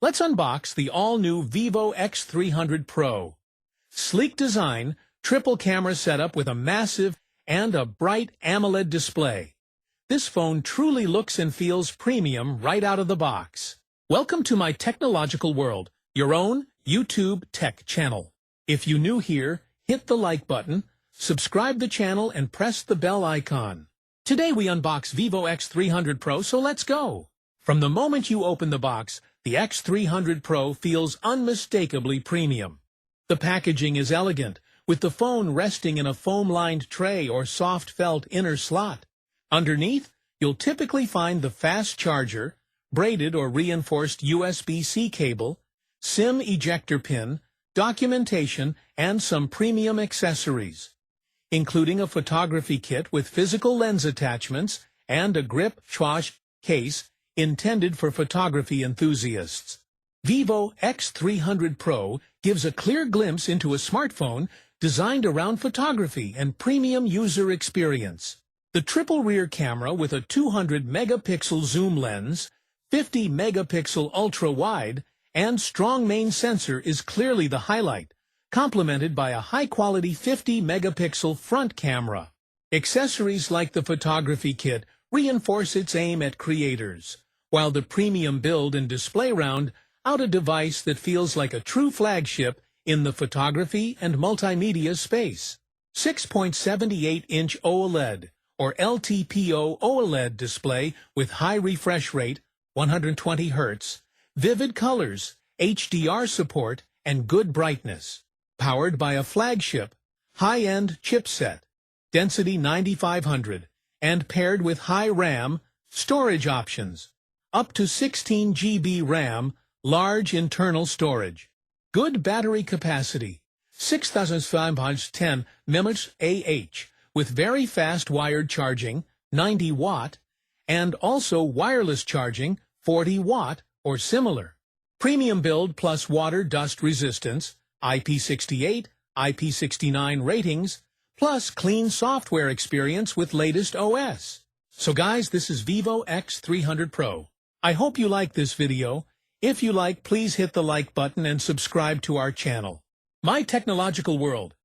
Let's unbox the all-new Vivo X300 Pro. Sleek design, triple camera setup with a massive and a bright AMOLED display. This phone truly looks and feels premium right out of the box. Welcome to my technological world, your own YouTube tech channel. If you're new here, hit the like button, subscribe the channel and press the bell icon. Today we unbox Vivo X300 Pro, so let's go. From the moment you open the box, the X300 Pro feels unmistakably premium. The packaging is elegant, with the phone resting in a foam-lined tray or soft felt inner slot. Underneath, you'll typically find the fast charger, braided or reinforced USB-C cable, SIM ejector pin, documentation, and some premium accessories, including a photography kit with physical lens attachments and a grip swash case intended for photography enthusiasts. Vivo X300 Pro gives a clear glimpse into a smartphone designed around photography and premium user experience. The triple rear camera with a 200-megapixel zoom lens, 50-megapixel ultra-wide, and strong main sensor is clearly the highlight, complemented by a high-quality 50-megapixel front camera. Accessories like the photography kit reinforce its aim at creators, while the premium build and display round out a device that feels like a true flagship in the photography and multimedia space. 6.78-inch OLED, or LTPO OLED display with high refresh rate, 120 Hz, vivid colors, HDR support, and good brightness. Powered by a flagship, high-end chipset, Dimensity 9500, and paired with high RAM storage options, up to 16 GB RAM, large internal storage. Good battery capacity, 6510 mAh, with very fast wired charging, 90 watt, and also wireless charging, 40 watt or similar. Premium build plus water dust resistance, IP68, IP69 ratings, plus clean software experience with latest OS. So guys, this is Vivo X300 Pro. I hope you like this video. If you like, please hit the like button and subscribe to our channel. My Technological World.